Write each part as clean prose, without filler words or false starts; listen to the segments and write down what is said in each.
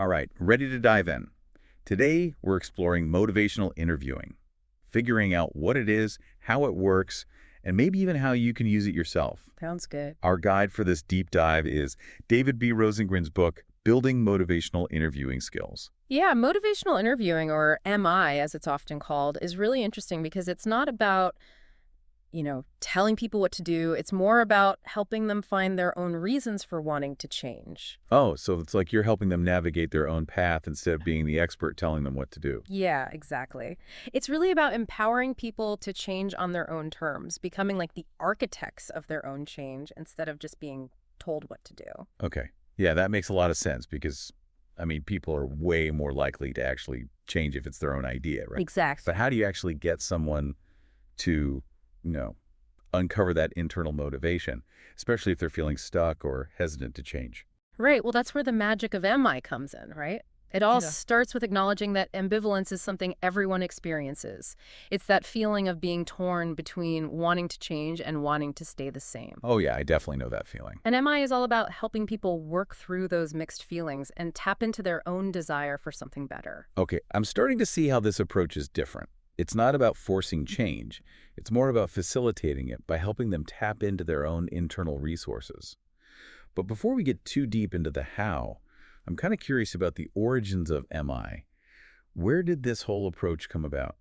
All right, ready to dive in. Today, we're exploring motivational interviewing, figuring out what it is, how it works, and maybe even how you can use it yourself. Sounds good. Our guide for this deep dive is David B. Rosengren's book, Building Motivational Interviewing Skills. Yeah, motivational interviewing, or MI as it's often called, is really interesting because it's not about, telling people what to do. It's more about helping them find their own reasons for wanting to change. Oh, so it's like you're helping them navigate their own path instead of being the expert telling them what to do. Yeah, exactly. It's really about empowering people to change on their own terms, becoming like the architects of their own change instead of just being told what to do. Okay. Yeah, that makes a lot of sense because, people are way more likely to actually change if it's their own idea, right? Exactly. But how do you actually get someone to, you know, uncover that internal motivation, especially if they're feeling stuck or hesitant to change? Right. Well, that's where the magic of MI comes in, right? It all Yeah. starts with acknowledging that ambivalence is something everyone experiences. It's that feeling of being torn between wanting to change and wanting to stay the same. Oh, yeah, I definitely know that feeling. And MI is all about helping people work through those mixed feelings and tap into their own desire for something better. Okay, I'm starting to see how this approach is different. It's not about forcing change. It's more about facilitating it by helping them tap into their own internal resources. But before we get too deep into the how, I'm kind of curious about the origins of MI. Where did this whole approach come about?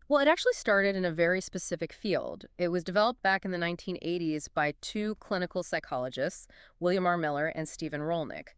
Well, it actually started in a very specific field. It was developed back in the 1980s by two clinical psychologists, William R. Miller and Stephen Rolnick,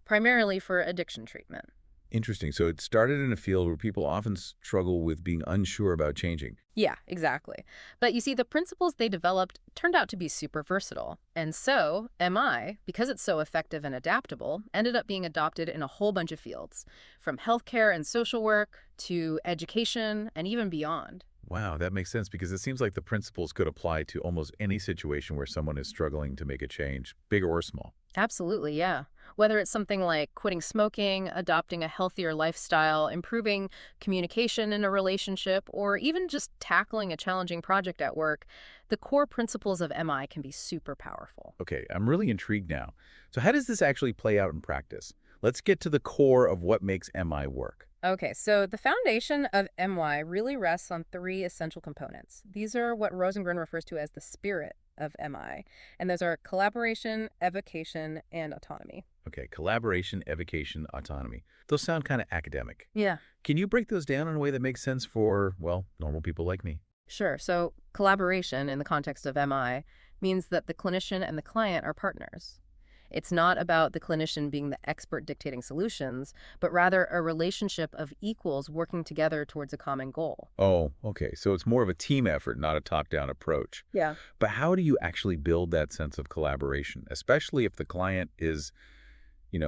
primarily for addiction treatment. Interesting. So it started in a field where people often struggle with being unsure about changing. Yeah, exactly. But you see, the principles they developed turned out to be super versatile. And so, MI, because it's so effective and adaptable, ended up being adopted in a whole bunch of fields, from healthcare and social work to education and even beyond. Wow, that makes sense because it seems like the principles could apply to almost any situation where someone is struggling to make a change, big or small. Absolutely, yeah. Whether it's something like quitting smoking, adopting a healthier lifestyle, improving communication in a relationship, or even just tackling a challenging project at work, the core principles of MI can be super powerful. Okay, I'm really intrigued now. So how does this actually play out in practice? Let's get to the core of what makes MI work. Okay, so the foundation of MY really rests on three essential components. These are what Rosengren refers to as the spirit of MI, and those are collaboration, evocation, and autonomy. Okay, collaboration, evocation, autonomy. Those sound kind of academic. Yeah. Can you break those down in a way that makes sense for, well, normal people like me? Sure. So collaboration in the context of MI means that the clinician and the client are partners. It's not about the clinician being the expert dictating solutions, but rather a relationship of equals working together towards a common goal. Oh, okay. So it's more of a team effort, not a top-down approach. Yeah. But how do you actually build that sense of collaboration, especially if the client is,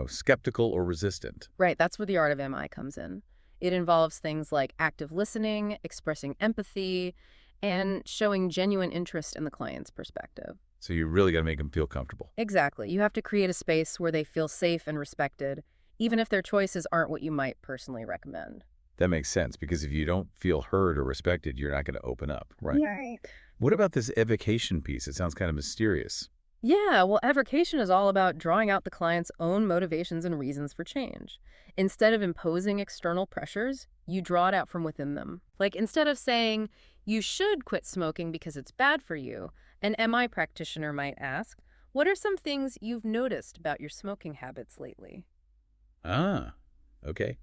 skeptical or resistant? Right, that's where the art of MI comes in. It involves things like active listening, expressing empathy, and showing genuine interest in the client's perspective. So you really got to make them feel comfortable. Exactly. You have to create a space where they feel safe and respected, even if their choices aren't what you might personally recommend. That makes sense because if you don't feel heard or respected, you're not going to open up, right? Right. What about this evocation piece? It sounds kind of mysterious. Yeah, well, evocation is all about drawing out the client's own motivations and reasons for change. Instead of imposing external pressures, you draw it out from within them. Like instead of saying, you should quit smoking because it's bad for you, an MI practitioner might ask, what are some things you've noticed about your smoking habits lately? Ah, okay.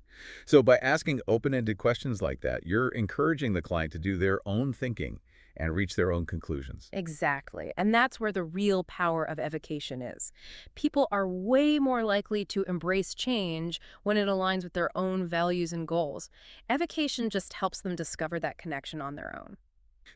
So by asking open-ended questions like that, you're encouraging the client to do their own thinking and reach their own conclusions. Exactly. And that's where the real power of evocation is. People are way more likely to embrace change when it aligns with their own values and goals. Evocation just helps them discover that connection on their own.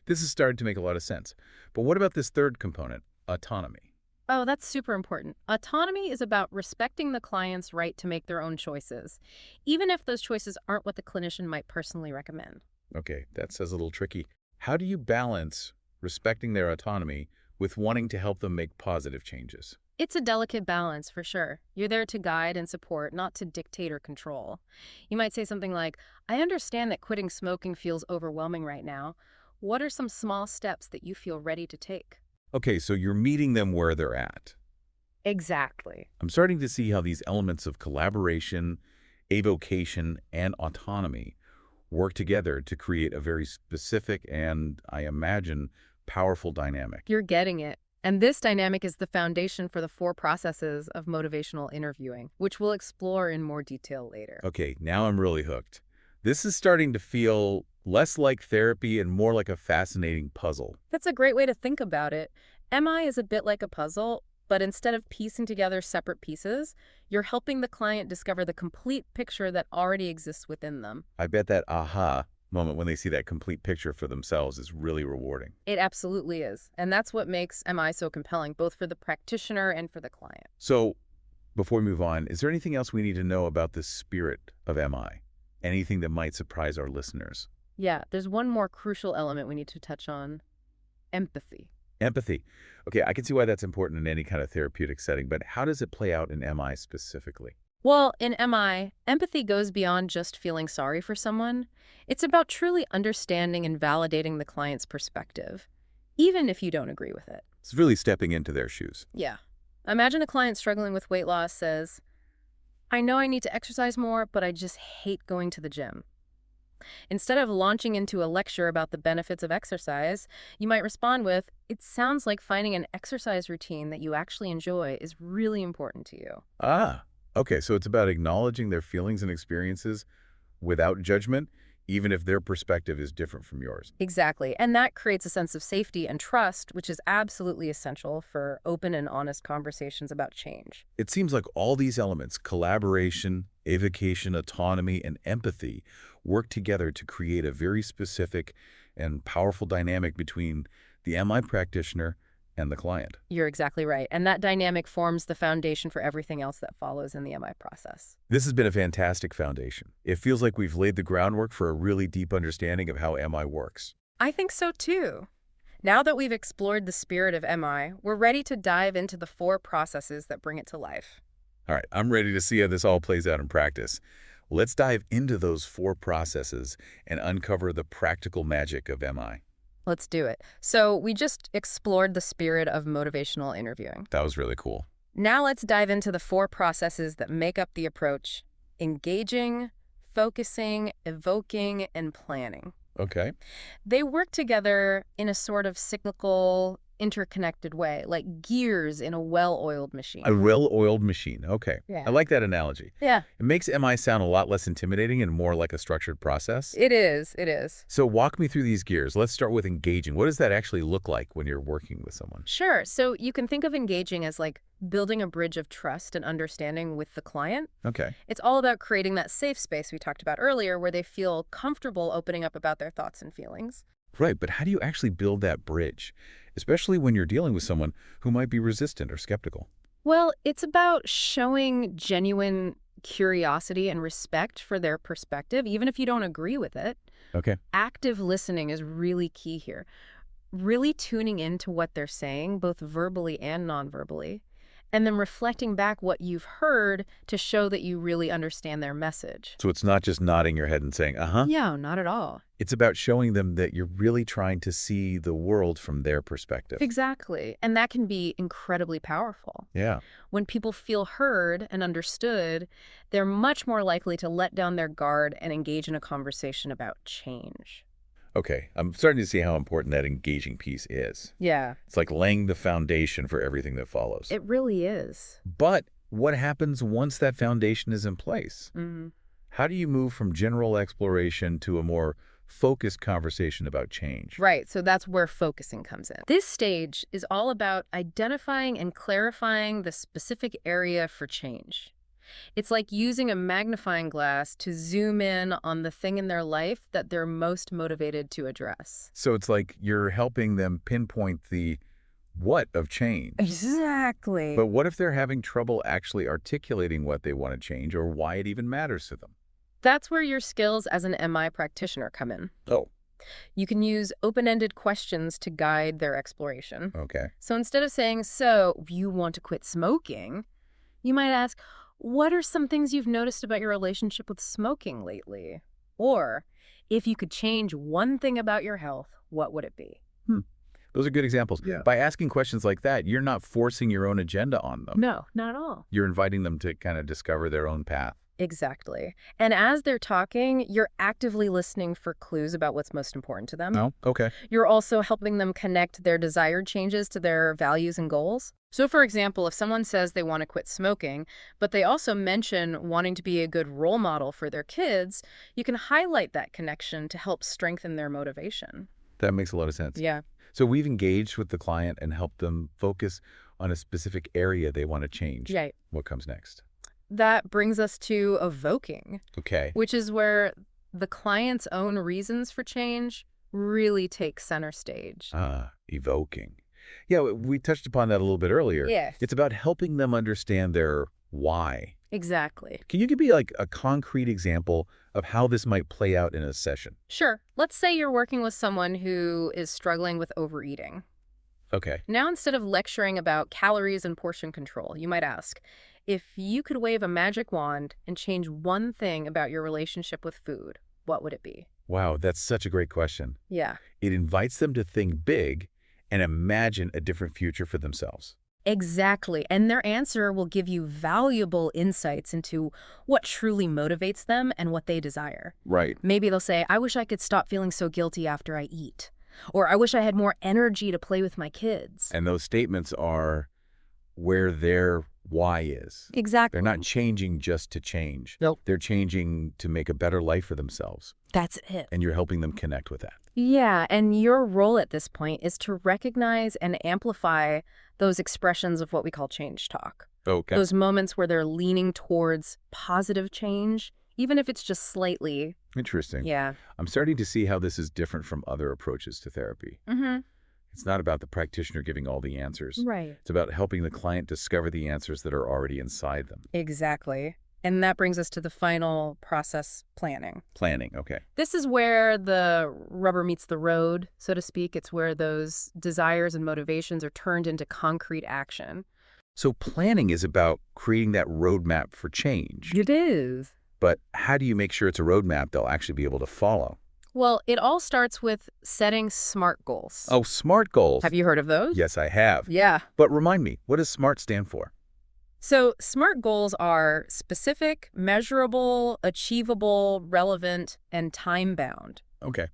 This is starting to make a lot of sense. But what about this third component, autonomy? Oh, that's super important. Autonomy is about respecting the client's right to make their own choices, even if those choices aren't what the clinician might personally recommend. Okay, that says a little tricky. How do you balance respecting their autonomy with wanting to help them make positive changes? It's a delicate balance for sure. You're there to guide and support, not to dictate or control. You might say something like, I understand that quitting smoking feels overwhelming right now. What are some small steps that you feel ready to take? Okay, so you're meeting them where they're at. Exactly. I'm starting to see how these elements of collaboration, avocation and autonomy work together to create a very specific and, I imagine, powerful dynamic. You're getting it. And this dynamic is the foundation for the 4 processes of motivational interviewing, which we'll explore in more detail later. Okay, now I'm really hooked. This is starting to feel less like therapy and more like a fascinating puzzle. That's a great way to think about it. MI is a bit like a puzzle, but instead of piecing together separate pieces, you're helping the client discover the complete picture that already exists within them. I bet that aha moment when they see that complete picture for themselves is really rewarding. It absolutely is. And that's what makes MI so compelling, both for the practitioner and for the client. So, before we move on, is there anything else we need to know about the spirit of MI? Anything that might surprise our listeners? Yeah, there's one more crucial element we need to touch on: empathy. Empathy. Okay, I can see why that's important in any kind of therapeutic setting, but how does it play out in MI specifically? Well, in MI, empathy goes beyond just feeling sorry for someone. It's about truly understanding and validating the client's perspective, even if you don't agree with it. It's really stepping into their shoes. Yeah. Imagine a client struggling with weight loss says, "I know I need to exercise more, but I just hate going to the gym." Instead of launching into a lecture about the benefits of exercise, you might respond with, "It sounds like finding an exercise routine that you actually enjoy is really important to you." Ah, okay, so it's about acknowledging their feelings and experiences without judgment, even if their perspective is different from yours. Exactly. And that creates a sense of safety and trust, which is absolutely essential for open and honest conversations about change. It seems like all these elements, collaboration, avocation, autonomy, and empathy, work together to create a very specific and powerful dynamic between the MI practitioner and the client. You're exactly right. And that dynamic forms the foundation for everything else that follows in the MI process. This has been a fantastic foundation. It feels like we've laid the groundwork for a really deep understanding of how MI works. I think so too. Now that we've explored the spirit of MI, we're ready to dive into the 4 processes that bring it to life. All right, I'm ready to see how this all plays out in practice. Let's dive into those 4 processes and uncover the practical magic of MI. Let's do it. So we just explored the spirit of motivational interviewing. That was really cool. Now let's dive into the 4 processes that make up the approach: engaging, focusing, evoking, and planning. Okay. They work together in a sort of cyclical, interconnected way, like gears in a well-oiled machine. A well-oiled machine. Okay. Yeah. I like that analogy. Yeah, It makes MI sound a lot less intimidating and more like a structured process. it is. It is. So walk me through these gears. Let's start with engaging. What does that actually look like when you're working with someone? Sure. So you can think of engaging as like building a bridge of trust and understanding with the client. Okay. It's all about creating that safe space we talked about earlier where they feel comfortable opening up about their thoughts and feelings. Right, but how do you actually build that bridge, especially when you're dealing with someone who might be resistant or skeptical? Well, it's about showing genuine curiosity and respect for their perspective, even if you don't agree with it. Okay. Active listening is really key here. Really tuning into what they're saying, both verbally and non-verbally, and then reflecting back what you've heard to show that you really understand their message. So it's not just nodding your head and saying, uh-huh. Yeah, not at all. It's about showing them that you're really trying to see the world from their perspective. Exactly. And that can be incredibly powerful. Yeah. When people feel heard and understood, they're much more likely to let down their guard and engage in a conversation about change. Okay. I'm starting to see how important that engaging piece is. Yeah, It's like laying the foundation for everything that follows. it really is. But what happens once that foundation is in place? Mhm. How do you move from general exploration to a more focused conversation about change? Right, so that's where focusing comes in. This stage is all about identifying and clarifying the specific area for change. It's like using a magnifying glass to zoom in on the thing in their life that they're most motivated to address. So it's like you're helping them pinpoint the what of change. Exactly. But what if they're having trouble actually articulating what they want to change or why it even matters to them? That's where your skills as an MI practitioner come in. Oh, You can use open-ended questions to guide their exploration. okay. So instead of saying, "So, you want to quit smoking?" you might ask, "What are some things you've noticed about your relationship with smoking lately?" Or, "If you could change one thing about your health, what would it be?" Those are good examples. Yeah. By asking questions like that, you're not forcing your own agenda on them. No, not at all. You're inviting them to kind of discover their own path. Exactly. And as they're talking, you're actively listening for clues about what's most important to them. Oh, okay. You're also helping them connect their desired changes to their values and goals. So, for example, if someone says they want to quit smoking, but they also mention wanting to be a good role model for their kids, you can highlight that connection to help strengthen their motivation. That makes a lot of sense. Yeah. So we've engaged with the client and helped them focus on a specific area they want to change. Right. What comes next? That brings us to evoking, Okay. which is where the client's own reasons for change really take center stage. Evoking. Yeah, we touched upon that a little bit earlier. Yes. It's about helping them understand their why. Exactly. Can you give me like a concrete example of how this might play out in a session? Sure. Let's say you're working with someone who is struggling with overeating. Okay. Now, instead of lecturing about calories and portion control, you might ask, if you could wave a magic wand and change one thing about your relationship with food, what would it be? Wow, that's such a great question. Yeah. It invites them to think big and imagine a different future for themselves. Exactly. And their answer will give you valuable insights into what truly motivates them and what they desire. Right. Maybe they'll say, I wish I could stop feeling so guilty after I eat. Or I wish I had more energy to play with my kids. And those statements are where their why is. Exactly. They're not changing just to change. Nope. They're changing to make a better life for themselves. That's it. And you're helping them connect with that. Yeah, and your role at this point is to recognize and amplify those expressions of what we call change talk. Okay. Those moments where they're leaning towards positive change, even if it's just slightly. Interesting. Yeah. I'm starting to see how this is different from other approaches to therapy. Mm-hmm. It's not about the practitioner giving all the answers. Right. It's about helping the client discover the answers that are already inside them. Exactly. And that brings us to the final process, planning. Planning, okay. This is where the rubber meets the road, so to speak. It's where those desires and motivations are turned into concrete action. So planning is about creating that roadmap for change. It is. But how do you make sure it's a roadmap they'll actually be able to follow? Well, it all starts with setting SMART goals. Oh, SMART goals. Have you heard of those? Yes, I have. Yeah. But remind me, what does SMART stand for? So SMART goals are specific, measurable, achievable, relevant, and time-bound. Okay.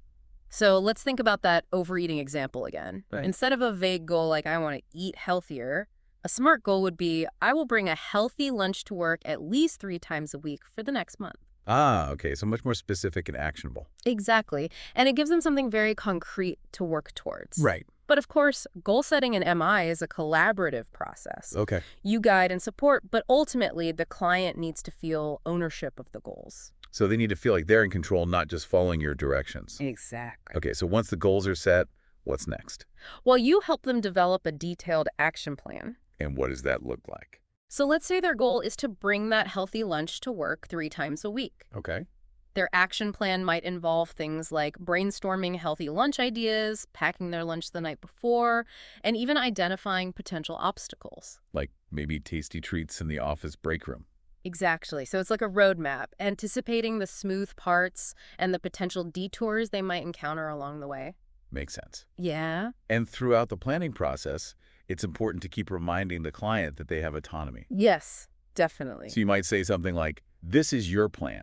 So let's think about that overeating example again. Right. Instead of a vague goal like I want to eat healthier, a SMART goal would be I will bring a healthy lunch to work at least 3 times a week for the next month. Okay. So much more specific and actionable. Exactly. And it gives them something very concrete to work towards. Right. But of course, goal setting in MI is a collaborative process. Okay. You guide and support, but ultimately the client needs to feel ownership of the goals. So they need to feel like they're in control, not just following your directions. Exactly. Okay. So once the goals are set, what's next? Well, you help them develop a detailed action plan. And what does that look like? So let's say their goal is to bring that healthy lunch to work 3 times a week. Okay. Their action plan might involve things like brainstorming healthy lunch ideas, packing their lunch the night before, and even identifying potential obstacles. Like maybe tasty treats in the office break room. Exactly. So it's like a roadmap, anticipating the smooth parts and the potential detours they might encounter along the way. Makes sense. Yeah. And throughout the planning process, it's important to keep reminding the client that they have autonomy. Yes, definitely. So you might say something like, this is your plan.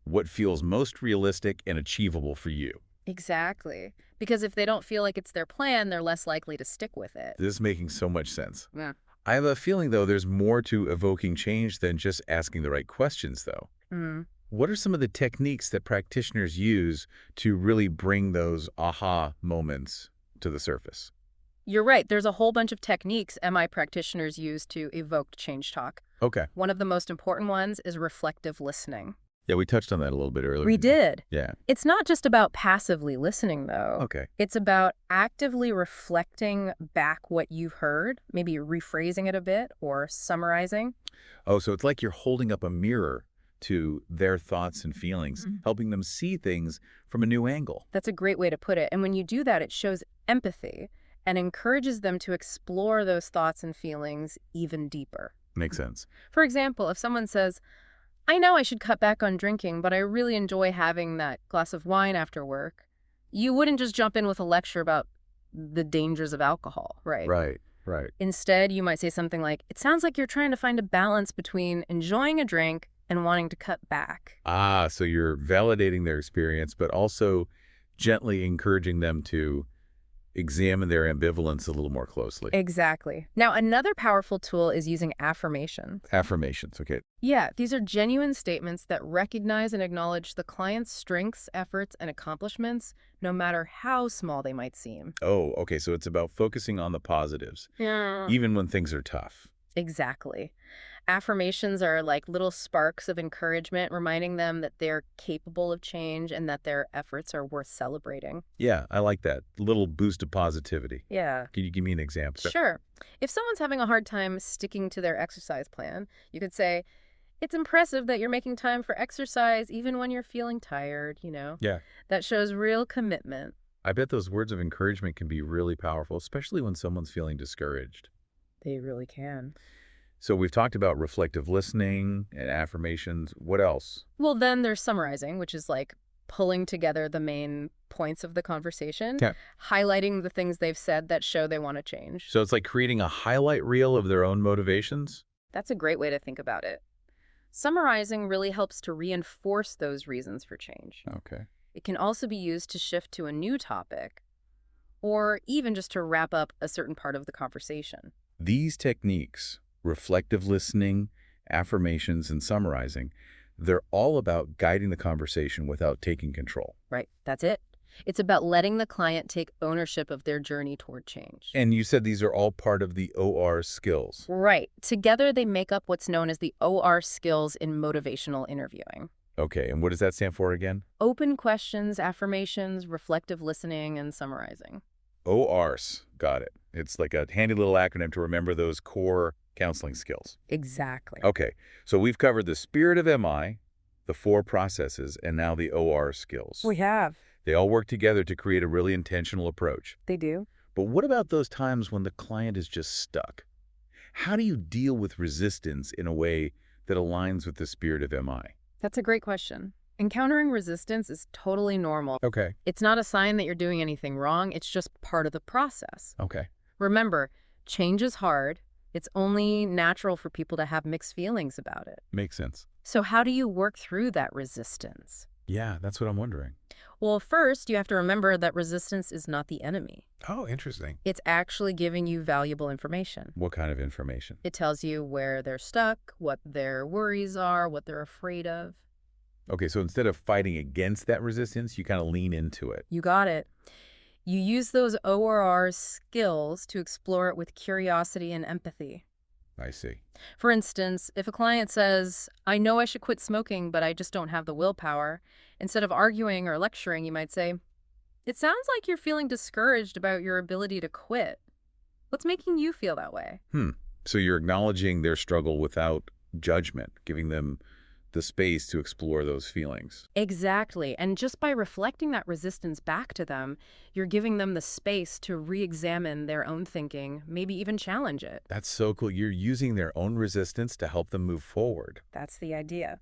What feels most realistic and achievable for you? Exactly. Because if they don't feel like it's their plan, they're less likely to stick with it. This is making so much sense. Yeah. I have a feeling, though, there's more to evoking change than just asking the right questions, though. Mm. What are some of the techniques that practitioners use to really bring those aha moments to the surface? You're right. There's a whole bunch of techniques MI practitioners use to evoke change talk. Okay. One of the most important ones is reflective listening. Yeah, we touched on that a little bit earlier. We did. Yeah. It's not just about passively listening, though. Okay. It's about actively reflecting back what you've heard, maybe rephrasing it a bit or summarizing. Oh, so it's like you're holding up a mirror to their thoughts and feelings, helping them see things from a new angle. That's a great way to put it. And when you do that, it shows empathy and encourages them to explore those thoughts and feelings even deeper. Makes sense. For example, if someone says, I know I should cut back on drinking, but I really enjoy having that glass of wine after work, you wouldn't just jump in with a lecture about the dangers of alcohol, right? Right. Instead, you might say something like, it sounds like you're trying to find a balance between enjoying a drink and wanting to cut back. Ah, so you're validating their experience, but also gently encouraging them to examine their ambivalence a little more closely. Exactly. Now, another powerful tool is using affirmations. Affirmations, okay. Yeah, these are genuine statements that recognize and acknowledge the client's strengths, efforts, and accomplishments, no matter how small they might seem. Oh, okay, so it's about focusing on the positives, Yeah. even when things are tough. Exactly. Affirmations are like little sparks of encouragement, reminding them that they're capable of change and that their efforts are worth celebrating. Yeah, I like that. Little boost of positivity. Yeah. Can you give me an example? Sure. If someone's having a hard time sticking to their exercise plan, you could say, "It's impressive that you're making time for exercise even when you're feeling tired. Yeah. That shows real commitment." I bet those words of encouragement can be really powerful, especially when someone's feeling discouraged. They really can. So we've talked about reflective listening and affirmations. What else? Well, then there's summarizing, which is like pulling together the main points of the conversation, Yeah. highlighting the things they've said that show they want to change. So it's like creating a highlight reel of their own motivations? That's a great way to think about it. Summarizing really helps to reinforce those reasons for change. Okay. It can also be used to shift to a new topic or even just to wrap up a certain part of the conversation. These techniques, reflective listening, affirmations, and summarizing, they're all about guiding the conversation without taking control. Right, that's it. It's about letting the client take ownership of their journey toward change. And you said these are all part of the OR skills. Right. Together, they make up what's known as the OR skills in motivational interviewing. Okay, and what does that stand for again? Open questions, affirmations, reflective listening, and summarizing. ORs. Got it. It's like a handy little acronym to remember those core counseling skills. Exactly. Okay, so we've covered the spirit of MI, the 4 processes, and now the OR skills. We have. They all work together to create a really intentional approach. They do. But what about those times when the client is just stuck? How do you deal with resistance in a way that aligns with the spirit of MI? That's a great question. Encountering resistance is totally normal. Okay. It's not a sign that you're doing anything wrong. It's just part of the process. Okay. Remember, change is hard. It's only natural for people to have mixed feelings about it. Makes sense. So how do you work through that resistance? Yeah, that's what I'm wondering. Well, first, you have to remember that resistance is not the enemy. Oh, interesting. It's actually giving you valuable information. What kind of information? It tells you where they're stuck, what their worries are, what they're afraid of. Okay, so instead of fighting against that resistance, you kind of lean into it. You got it. You use those ORR skills to explore it with curiosity and empathy. I see. For instance, if a client says, "I know I should quit smoking, but I just don't have the willpower," instead of arguing or lecturing, you might say, "It sounds like you're feeling discouraged about your ability to quit. What's making you feel that way?" So you're acknowledging their struggle without judgment, giving them the space to explore those feelings. Exactly. And just by reflecting that resistance back to them, you're giving them the space to re-examine their own thinking, maybe even challenge it. That's so cool. You're using their own resistance to help them move forward. That's the idea.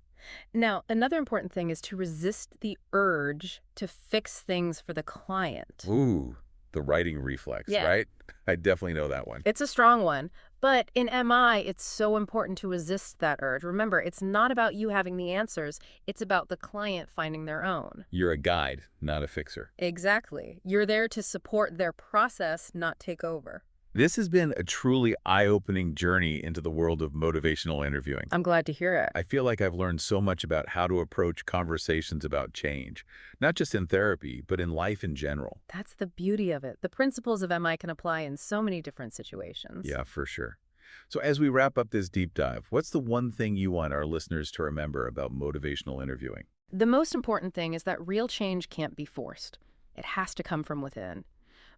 Now, another important thing is to resist the urge to fix things for the client. Ooh, the writing reflex, Yeah. right? I definitely know that one. It's a strong one, but in MI, it's so important to resist that urge. Remember, it's not about you having the answers. It's about the client finding their own. You're a guide, not a fixer. Exactly. You're there to support their process, not take over. This has been a truly eye-opening journey into the world of motivational interviewing. I'm glad to hear it. I feel like I've learned so much about how to approach conversations about change, not just in therapy, but in life in general. That's the beauty of it. The principles of MI can apply in so many different situations. Yeah, for sure. So as we wrap up this deep dive, what's the one thing you want our listeners to remember about motivational interviewing? The most important thing is that real change can't be forced. It has to come from within.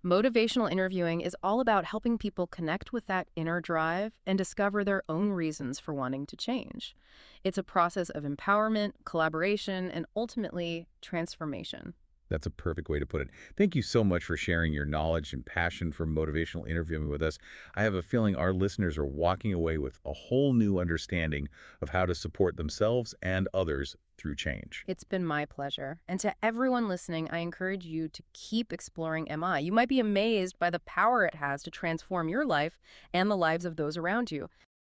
Motivational interviewing is all about helping people connect with that inner drive and discover their own reasons for wanting to change. It's a process of empowerment, collaboration, and ultimately transformation. That's a perfect way to put it. Thank you so much for sharing your knowledge and passion for motivational interviewing with us. I have a feeling our listeners are walking away with a whole new understanding of how to support themselves and others through change. It's been my pleasure. And to everyone listening, I encourage you to keep exploring MI. You might be amazed by the power it has to transform your life and the lives of those around you.